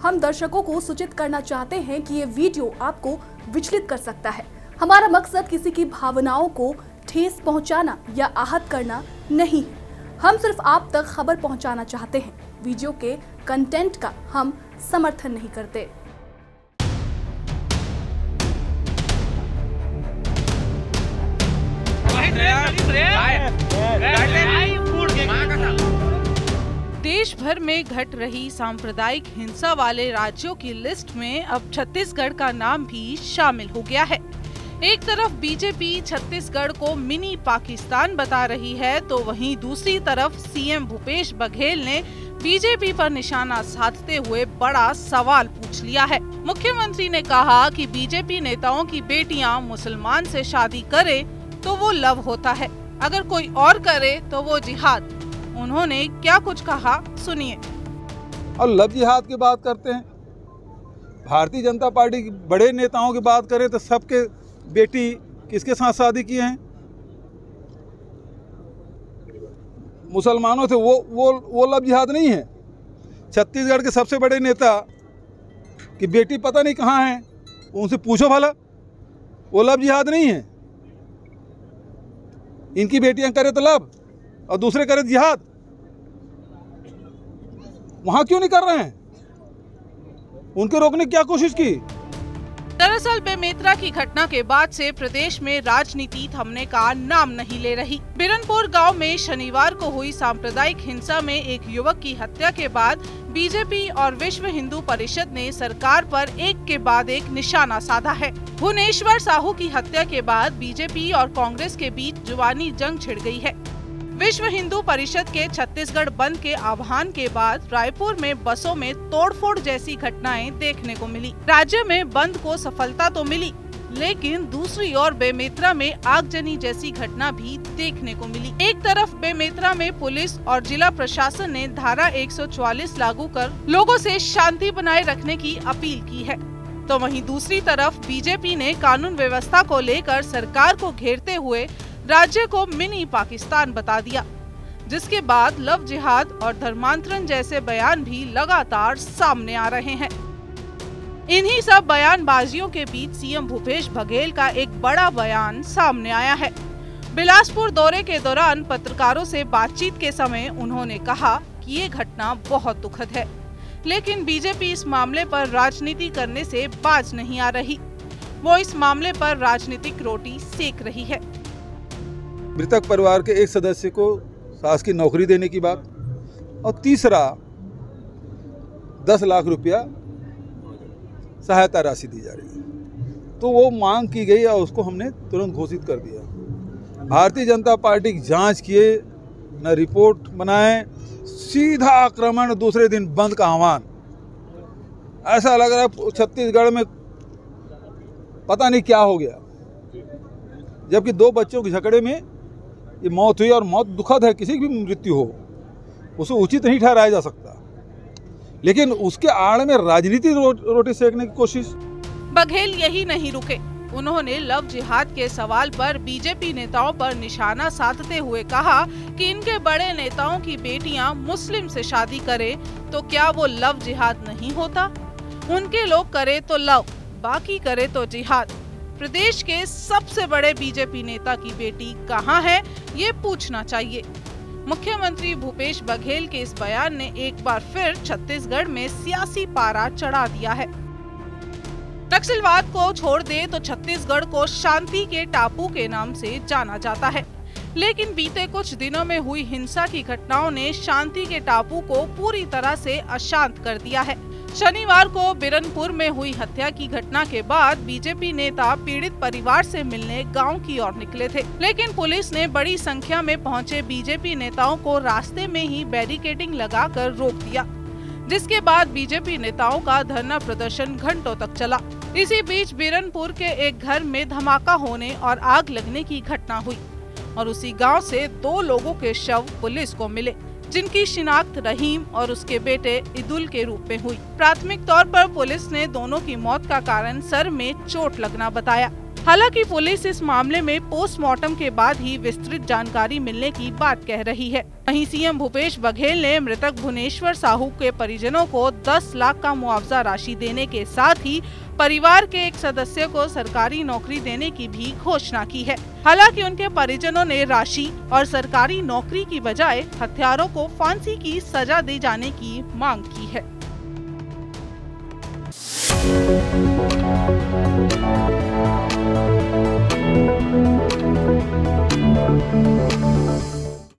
हम दर्शकों को सूचित करना चाहते हैं कि ये वीडियो आपको विचलित कर सकता है। हमारा मकसद किसी की भावनाओं को ठेस पहुंचाना या आहत करना नहीं है। हम सिर्फ आप तक खबर पहुंचाना चाहते हैं। वीडियो के कंटेंट का हम समर्थन नहीं करते। देश भर में घट रही सांप्रदायिक हिंसा वाले राज्यों की लिस्ट में अब छत्तीसगढ़ का नाम भी शामिल हो गया है। एक तरफ बीजेपी छत्तीसगढ़ को मिनी पाकिस्तान बता रही है, तो वहीं दूसरी तरफ सीएम भूपेश बघेल ने बीजेपी पर निशाना साधते हुए बड़ा सवाल पूछ लिया है। मुख्यमंत्री ने कहा कि बीजेपी नेताओं की बेटियां मुसलमान से शादी करे तो वो लव होता है, अगर कोई और करे तो वो जिहाद। उन्होंने क्या कुछ कहा, सुनिए। और लव जिहाद की बात करते हैं। भारतीय जनता पार्टी के बड़े नेताओं की बात करें तो सबके बेटी किसके साथ शादी किए हैं? मुसलमानों से। वो लव जिहाद नहीं है। छत्तीसगढ़ के सबसे बड़े नेता की बेटी पता नहीं कहाँ है, उनसे पूछो भला। वो लव जिहाद नहीं है। इनकी बेटियां करे तो लव और दूसरे करे जिहाद। वहां क्यों नहीं कर रहे हैं? उनके रोकने की क्या कोशिश की? दरअसल बेमेतरा की घटना के बाद से प्रदेश में राजनीति थमने का नाम नहीं ले रही। बिरनपुर गांव में शनिवार को हुई सांप्रदायिक हिंसा में एक युवक की हत्या के बाद बीजेपी और विश्व हिंदू परिषद ने सरकार पर एक के बाद एक निशाना साधा है। भुवनेश्वर साहू की हत्या के बाद बीजेपी और कांग्रेस के बीच जुबानी जंग छिड़ गई है। विश्व हिंदू परिषद के छत्तीसगढ़ बंद के आह्वान के बाद रायपुर में बसों में तोड़फोड़ जैसी घटनाएं देखने को मिली। राज्य में बंद को सफलता तो मिली, लेकिन दूसरी ओर बेमेतरा में आगजनी जैसी घटना भी देखने को मिली। एक तरफ बेमेतरा में पुलिस और जिला प्रशासन ने धारा 144 लागू कर लोगों से शांति बनाए रखने की अपील की है, तो वहीं दूसरी तरफ बीजेपी ने कानून व्यवस्था को लेकर सरकार को घेरते हुए राज्य को मिनी पाकिस्तान बता दिया, जिसके बाद लव जिहाद और धर्मांतरण जैसे बयान भी लगातार सामने आ रहे हैं। इन्हीं सब बयानबाजियों के बीच सीएम भूपेश बघेल का एक बड़ा बयान सामने आया है। बिलासपुर दौरे के दौरान पत्रकारों से बातचीत के समय उन्होंने कहा कि ये घटना बहुत दुखद है, लेकिन बीजेपी इस मामले पर राजनीति करने से बाज नहीं आ रही। वो इस मामले पर राजनीतिक रोटी सेक रही है। मृतक परिवार के एक सदस्य को सास की नौकरी देने की बात, और तीसरा 10 लाख रुपया सहायता राशि दी जा रही है। तो वो मांग की गई और उसको हमने तुरंत घोषित कर दिया। भारतीय जनता पार्टी की जांच किए, न रिपोर्ट बनाए, सीधा आक्रमण, दूसरे दिन बंद का आह्वान। ऐसा लग रहा है छत्तीसगढ़ में पता नहीं क्या हो गया। जबकि 2 बच्चों के झगड़े में ये मौत हुई, और मौत दुखद है, किसी की भी मृत्यु हो उसे उचित नहीं ठहराया जा सकता, लेकिन उसके आड़ में राजनीति रोटी सेकने की कोशिश। बघेल यही नहीं रुके। उन्होंने लव जिहाद के सवाल पर बीजेपी नेताओं पर निशाना साधते हुए कहा कि इनके बड़े नेताओं की बेटियां मुस्लिम से शादी करें तो क्या वो लव जिहाद नहीं होता? उनके लोग करे तो लव, बाकी करे तो जिहाद। प्रदेश के सबसे बड़े बीजेपी नेता की बेटी कहां है, ये पूछना चाहिए। मुख्यमंत्री भूपेश बघेल के इस बयान ने एक बार फिर छत्तीसगढ़ में सियासी पारा चढ़ा दिया है। नक्सलवाद को छोड़ दे तो छत्तीसगढ़ को शांति के टापू के नाम से जाना जाता है, लेकिन बीते कुछ दिनों में हुई हिंसा की घटनाओं ने शांति के टापू को पूरी तरह से अशांत कर दिया है। शनिवार को बिरनपुर में हुई हत्या की घटना के बाद बीजेपी नेता पीड़ित परिवार से मिलने गांव की ओर निकले थे, लेकिन पुलिस ने बड़ी संख्या में पहुंचे बीजेपी नेताओं को रास्ते में ही बैरिकेडिंग लगाकर रोक दिया, जिसके बाद बीजेपी नेताओं का धरना प्रदर्शन घंटों तक चला। इसी बीच बिरनपुर के एक घर में धमाका होने और आग लगने की घटना हुई और उसी गांव से 2 लोगों के शव पुलिस को मिले, जिनकी शिनाख्त रहीम और उसके बेटे इदुल के रूप में हुई। प्राथमिक तौर पर पुलिस ने दोनों की मौत का कारण सर में चोट लगना बताया। हालांकि पुलिस इस मामले में पोस्टमार्टम के बाद ही विस्तृत जानकारी मिलने की बात कह रही है। वहीं सीएम भूपेश बघेल ने मृतक भुवनेश्वर साहू के परिजनों को 10 लाख का मुआवजा राशि देने के साथ ही परिवार के एक सदस्य को सरकारी नौकरी देने की भी घोषणा की है। हालांकि उनके परिजनों ने राशि और सरकारी नौकरी की बजाय हत्यारों को फांसी की सजा दी जाने की मांग की है।